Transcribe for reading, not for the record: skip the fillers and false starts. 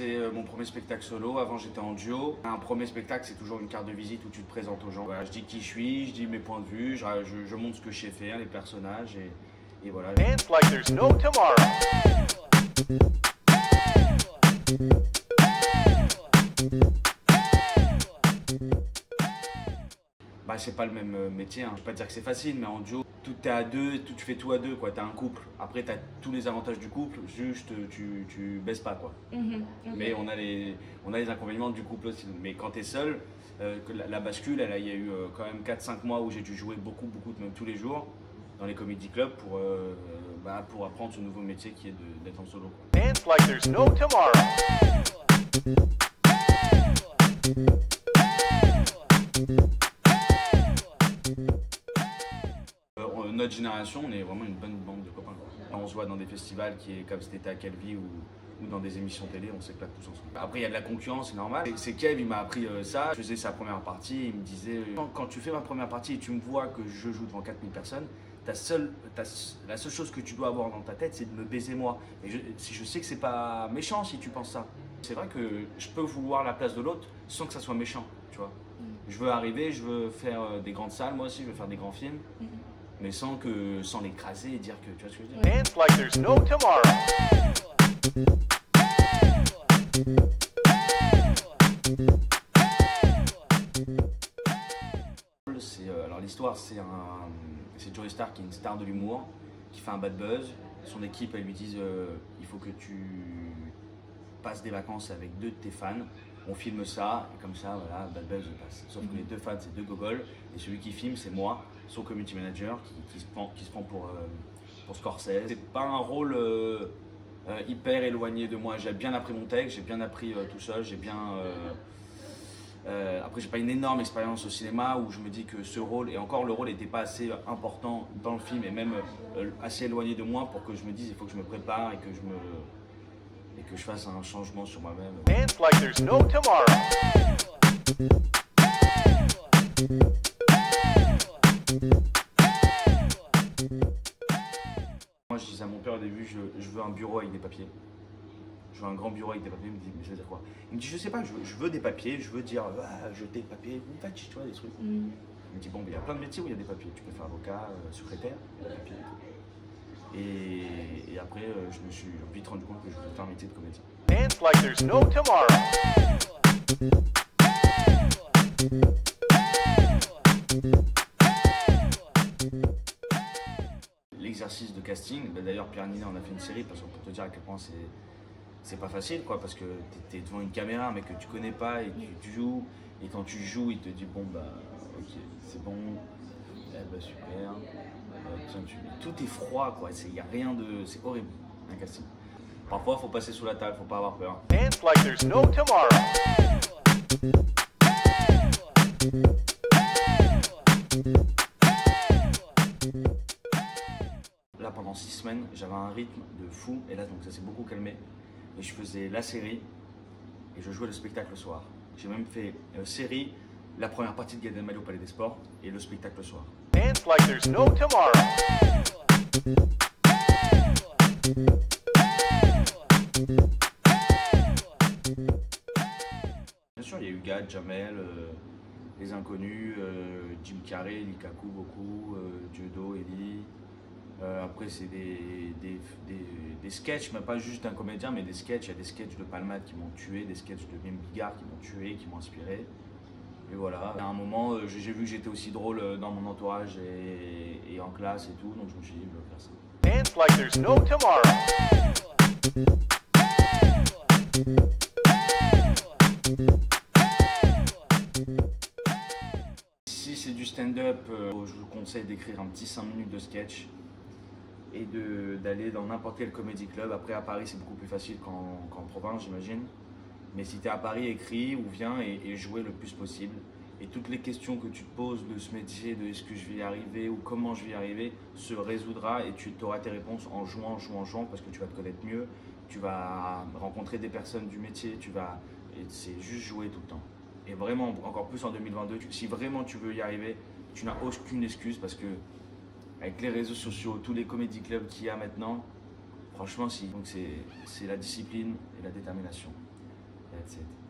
c'est mon premier spectacle solo. Avant, j'étais en duo. Un premier spectacle, c'est toujours une carte de visite où tu te présentes aux gens. Voilà, je dis qui je suis, je dis mes points de vue, je montre ce que je sais faire, les personnages et voilà. Dance like there's no tomorrow. Bah, c'est pas le même métier, hein. Je vais pas dire que c'est facile, mais en duo, tout est à deux, tu fais tout à deux, quoi. T'as un couple. Après, t'as tous les avantages du couple, juste tu baisses pas, quoi. Okay. Mais on a les inconvénients du couple aussi. Mais quand t'es seul, la bascule, il y a eu quand même 4-5 mois où j'ai dû jouer beaucoup, même tous les jours, dans les comedy clubs pour apprendre ce nouveau métier qui est d'être en solo, quoi. Dance like there's no tomorrow. Notre génération, on est vraiment une bonne bande de copains, quoi. On se voit dans des festivals qui est comme c'était à Calvi ou dans des émissions télé, on s'éclate tous ensemble. Après, il y a de la concurrence, c'est normal. C'est Kev, il m'a appris ça. Je faisais sa première partie, il me disait quand tu fais ma première partie et tu me vois que je joue devant 4000 personnes, la seule chose que tu dois avoir dans ta tête, c'est de me baiser moi. Et je sais que c'est pas méchant si tu penses ça. C'est vrai que je peux vouloir la place de l'autre sans que ça soit méchant, tu vois. Je veux arriver, je veux faire des grandes salles, moi aussi, je veux faire des grands films. Mais sans l'écraser et dire que, tu vois ce que je veux dire. Dance like there's no tomorrow. Alors l'histoire, c'est Joey Starr qui est une star de l'humour, qui fait un bad buzz. Son équipe, elle lui dit il faut que tu passes des vacances avec 2 de tes fans. On filme ça, et comme ça, voilà, bad buzz passe. Sauf que les 2 fans, c'est 2 gogoles, et celui qui filme, c'est moi, son community manager, qui se prend pour Scorsese. C'est pas un rôle hyper éloigné de moi. J'ai bien appris mon texte, j'ai bien appris tout seul, après, j'ai pas une énorme expérience au cinéma où je me dis que ce rôle, et encore le rôle n'était pas assez important dans le film et même assez éloigné de moi pour que je me dise il faut que je me prépare et que je fasse un changement sur moi-même. Dance like there's no tomorrow. Moi, je disais à mon père au début, je veux un bureau avec des papiers. Je veux un grand bureau avec des papiers. Il me dit, mais ça veut dire quoi? Il me dit, je sais pas, je veux des papiers, je veux dire, jeter des papiers, tu vois, des trucs. Il me dit, bon, il y a plein de métiers où il y a des papiers. Tu peux faire avocat, secrétaire, il y a des papiers. Et après, je me suis vite rendu compte que je voulais faire un métier de comédien. Dance like there's no tomorrow. L'exercice de casting, d'ailleurs Pierre Ninet en a fait une série parce qu'on peut te dire à quel point c'est pas facile, quoi, parce que tu es devant une caméra mais que tu connais pas et tu joues, et quand tu joues il te dit bon bah ok c'est bon, super, tout est froid, quoi, il n'y a rien de, c'est horrible un casting. Parfois faut passer sous la table, faut pas avoir peur. Dance like there's no tomorrow. Là pendant 6 semaines j'avais un rythme de fou et là donc ça s'est beaucoup calmé et je faisais la série et je jouais le spectacle le soir. J'ai même fait série, la première partie de Gad Elmaleh au Palais des Sports et le spectacle le soir. Dance like there's no tomorrow. Bien sûr, il y a eu Gad, Jamel, Les Inconnus, Jim Carrey, Likaku beaucoup, Dieudo, Eli. Après, c'est des sketchs, mais pas juste d'un comédien, mais des sketchs. Il y a des sketchs de Palmade qui m'ont tué, des sketchs de Mime Bigard qui m'ont tué, qui m'ont inspiré. Et voilà. À un moment, j'ai vu que j'étais aussi drôle dans mon entourage et en classe et tout, donc je me suis dit, je vais faire ça. Dance like there's no tomorrow. Si c'est du stand-up, je vous conseille d'écrire un petit 5 minutes de sketch et d'aller dans n'importe quel comédie club. Après, à Paris, c'est beaucoup plus facile qu'en province, j'imagine. Mais si tu es à Paris, écris ou viens et jouez le plus possible. Et toutes les questions que tu te poses de ce métier, de est-ce que je vais y arriver ou comment je vais y arriver, se résoudra et tu auras tes réponses en jouant, parce que tu vas te connaître mieux, tu vas rencontrer des personnes du métier, et c'est juste jouer tout le temps. Et vraiment, encore plus en 2022, si vraiment tu veux y arriver, tu n'as aucune excuse parce que avec les réseaux sociaux, tous les comédie clubs qu'il y a maintenant, franchement, c'est la discipline et la détermination. That's it.